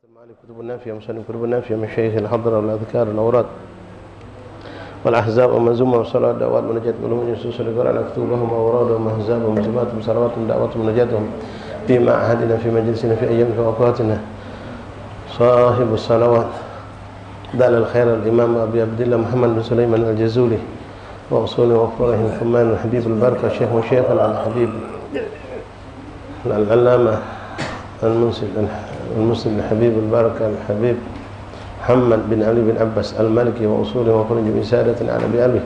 المعالي كتب النافية مسلم كتب النافية من شيخ الحضرة والأذكار والأوراد والأحزاب ومنزومة والصلاة دعوات منجات ملوم يسوس لقرأ مكتوبهم وأورادهم وأحزابهم وزماتهم صلواتهم دعواتهم منجاتهم في معهدنا في مجلسنا في أيام في أوقاتنا صاحب الصلوات دال الخير الإمام أبي عبد الله محمد بن سليمان الجزولي وأصول وفرهم ثمان الحبيب البركة شيخ وشيخنا الحبيب العلامة المسلم الحبيب البركة الحبيب محمد بن علي بن عباس المالكي وأصوله وخرج بسادة على بأبيه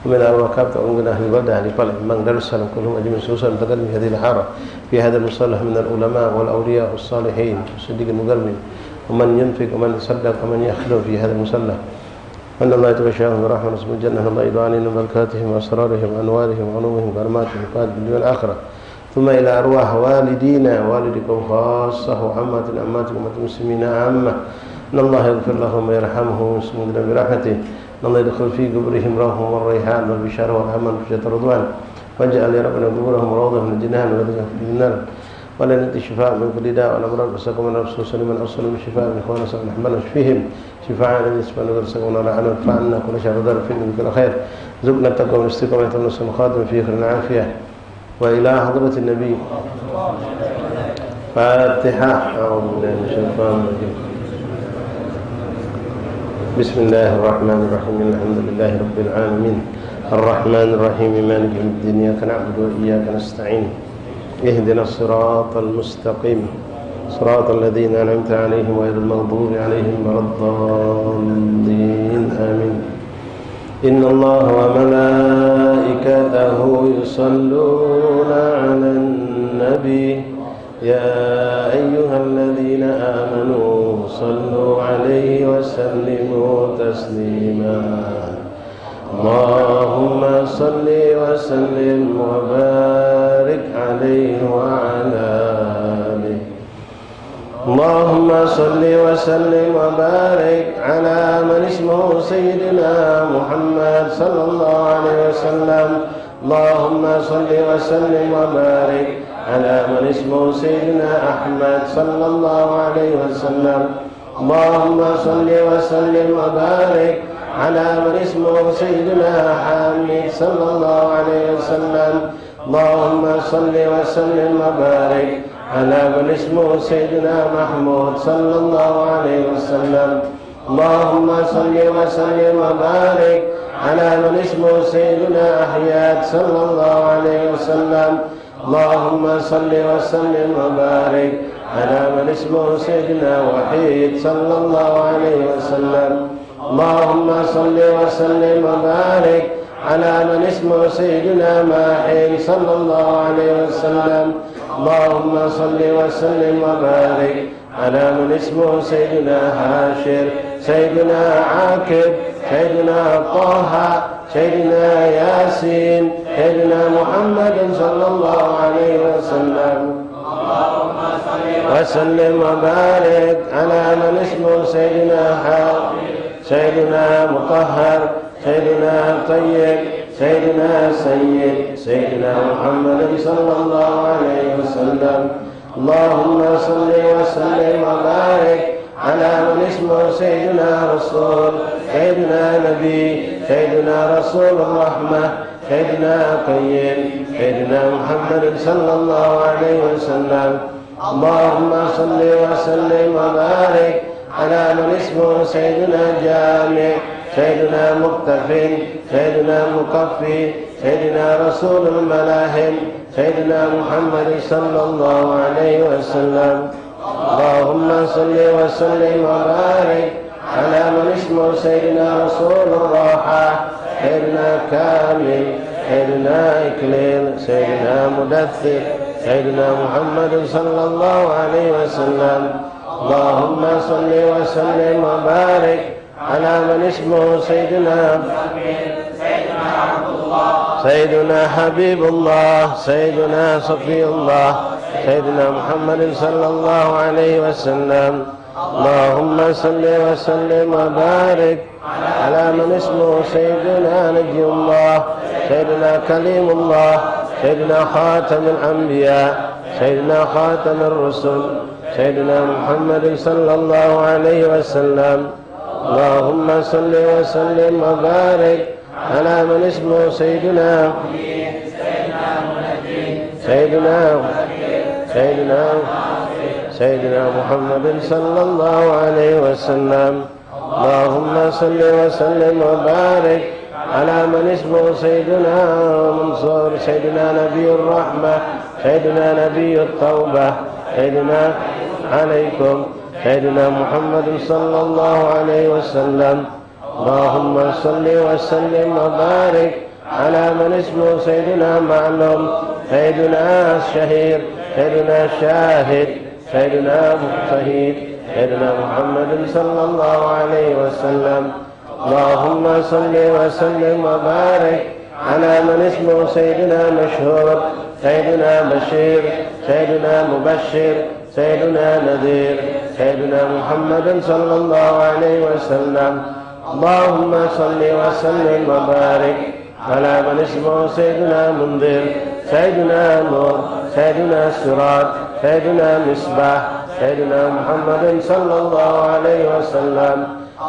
ومن الوكابة ومن أهل البلدة أهل طلع من دار السلام كلهم أجمعين سوسا متقدم في هذه الحارة في هذا المصلح من العلماء والأولياء والصالحين والصديق المقربين ومن ينفق ومن يصدق ومن يخلو في هذا المصلح أن الله يتغشاهم برحمة رسم الجنة الله يدعو علينا بركاتهم وأسرارهم وأنوارهم وعلومهم وكراماتهم وقاد بالدنيا الآخرة ثم إلى أرواح والدينا والدكم خاصة وعامة الأمات والمسلمين عامة أن الله يغفر لهم ويرحمهم ويسمدنا برحمته أن الله يدخل في قبرهم روحهم والريحان والبشارة والأمان وفجة الرضوان واجعل يا ربنا قبورهم روضة من الجنان ويدخل في النار ولا ندي شفاء من كل داء والأمراض وسقوا من الرسول صلى من أرسل من شفاء من إخوانا صلى الله فيهم شفاء الذي يسمى ورزقنا لعنة فعنا كل شر ضر فينا بكل خير زقنا التقوى والاستقامة والنصر الخاتم في خير العافية وإلى حضرة النبي فاتحة أعوذ بالله من الشيطان الرجيم بسم الله الرحمن الرحيم الحمد لله رب العالمين الرحمن الرحيم مالك يوم الدين إياك نعبد وإياك نستعين اهدنا الصراط المستقيم صراط الذين أنعمت عليهم غير المغضوب عليهم ولا الضالين آمين إن الله وملائكته يصلون على النبي يا أيها الذين آمنوا صلوا عليه وسلموا تسليما اللهم صل وسلم وبارك عليه وعلى آله اللهم صل وسلم وبارك على من اسمه سيدنا محمد صلى الله عليه وسلم اللهم صل وسلم وبارك على من اسمه سيدنا أحمد صلى الله عليه وسلم اللهم صل وسلم وبارك على من اسمه سيدنا حامد صلى الله عليه وسلم اللهم صل وسلم وبارك على من اسمه سيدنا محمود صلى الله عليه وسلم اللهم صل وسلم وبارك على من اسمه سيدنا أحياد صلى الله عليه وسلم اللهم صل وسلم وبارك على من اسمه سيدنا وحيد صلى الله عليه وسلم اللهم صل وسلم وبارك على من اسمه سيدنا ماحين صلى الله عليه وسلم اللهم صل وسلم وبارك على من اسمه سيدنا هاشر سيدنا عاكب سيدنا طه سيدنا ياسين سيدنا محمد صلى الله عليه وسلم اللهم صل وسلم وبارك على من اسمه سيدنا حافظ سيدنا مطهر سيدنا طيب سيدنا سيد سيدنا محمد صلى الله عليه وسلم اللهم صل وسلم وبارك على من اسمه سيدنا رسول سيدنا نبي سيدنا رسول الرحمة سيدنا قيم سيدنا محمد صلى الله عليه وسلم اللهم صل وسلم وبارك على من اسمه سيدنا جامع سيدنا مقتفي سيدنا مقفي سيدنا رسول الملاهم سيدنا محمد صلى الله عليه وسلم اللهم صل وسلم وبارك على من اسمه سيدنا رسول الراحة سيدنا كامل سيدنا إكليل سيدنا مدثر سيدنا محمد صلى الله عليه وسلم اللهم صل وسلم وبارك على من اسمه سيدنا عبد الله سيدنا حبيب الله سيدنا صفي الله سيدنا محمد صلى الله عليه وسلم اللهم صل وسلم وبارك على من اسمه سيدنا نجي الله سيدنا كليم الله سيدنا خاتم الأنبياء سيدنا خاتم الرسل سيدنا محمد صلى الله عليه وسلم. اللهم صل وسلم وبارك على من اسمه سيدنا محمد صلى الله عليه وسلم. اللهم صل وسلم وبارك على من اسمه سيدنا منصور سيدنا نبي الرحمة سيدنا نبي التوبة سيدنا عليكم سيدنا محمد صلى الله عليه وسلم. اللهم صل وسلم وبارك على من اسمه سيدنا معلوم سيدنا الشهير سيدنا الشاهد سيدنا شهيد سيدنا محمد صلى الله عليه وسلم. اللهم صل وسلم وبارك على من اسمه سيدنا مشهور سيدنا بشير سيدنا مبشر سيدنا نذير سيدنا محمد صلى الله عليه وسلم. اللهم صل وسلم وبارك على من اسمه سيدنا منذر سيدنا نور سيدنا سراج سيدنا مصباح سيدنا محمد صلى الله عليه وسلم.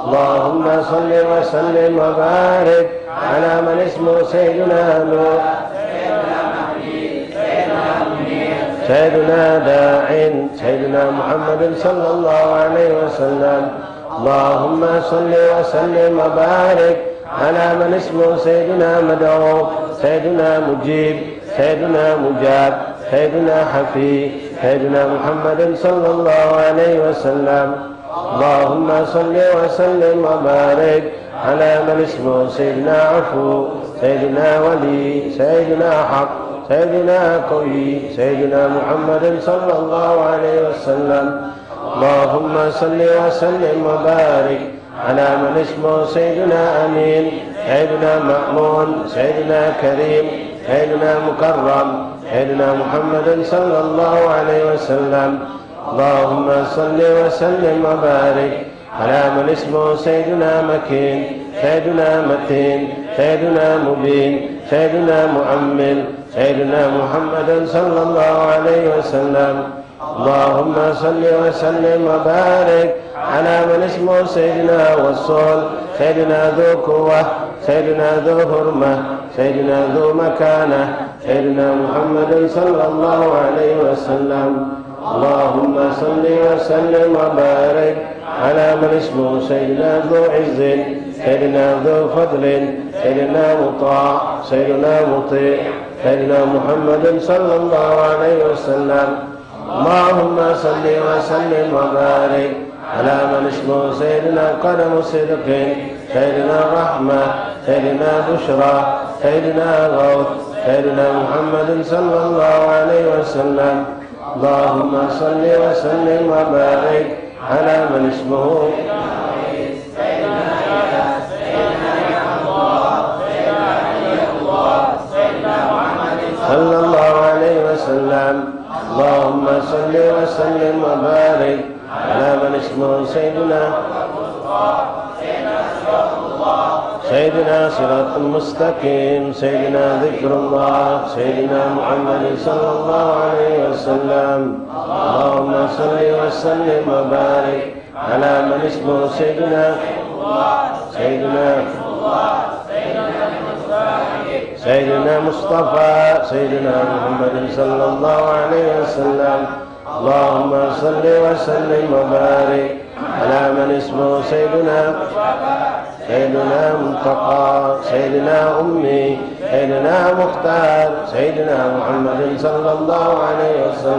اللهم صل وسلم وبارك على من اسمه سيدنا نور سيدنا داع سيدنا محمد صلى الله عليه وسلم. اللهم صل وسلم وبارك على من اسمه سيدنا مدعو سيدنا مجيب سيدنا مجاب سيدنا حفي سيدنا محمد صلى الله عليه وسلم. اللهم صل وسلم وبارك على من اسمه سيدنا عفو سيدنا ولي سيدنا حق سيدنا قوي سيدنا محمد صلى الله عليه وسلم. اللهم صل وسلم وبارك على من اسمه سيدنا أمين سيدنا مأمون سيدنا كريم سيدنا مكرم سيدنا محمد صلى الله عليه وسلم. اللهم صل وسلم وبارك على من اسمه سيدنا مكين سيدنا متين سيدنا مبين سيدنا مؤمل سيدنا محمد صلى الله عليه وسلم. اللهم صل وسلم وبارك على من اسمه سيدنا وصول سيدنا ذو قوة سيدنا ذو حرمة سيدنا ذو مكانة سيدنا محمد صلى الله عليه وسلم. اللهم صل وسلم وبارك على من اسمه سيدنا ذو عز سيدنا ذو فضل سيدنا مطاع سيدنا مطيع سيدنا محمد صلى الله عليه وسلم. اللهم صل وسلم وبارك على من اسمه سيدنا قدم صدق سيدنا رحمة سيدنا بشرى سيدنا غوث سيدنا محمد صلى الله عليه وسلم. اللهم صل وسلم وبارك على من اسمه صلى الله عليه وسلم. اللهم صل وسلم وبارك على من اسمه سيدنا صراط المستقيم سيدنا ذكر الله سيدنا محمد صلى الله عليه وسلم. اللهم صل وسلم وبارك على من اسمه سيدنا مصطفى سيدنا محمد صلى الله عليه وسلم. اللهم صل وسلم وبارك على من اسمه سيدنا منتقى سيدنا أمي سيدنا مختار سيدنا محمد صلى الله عليه وسلم.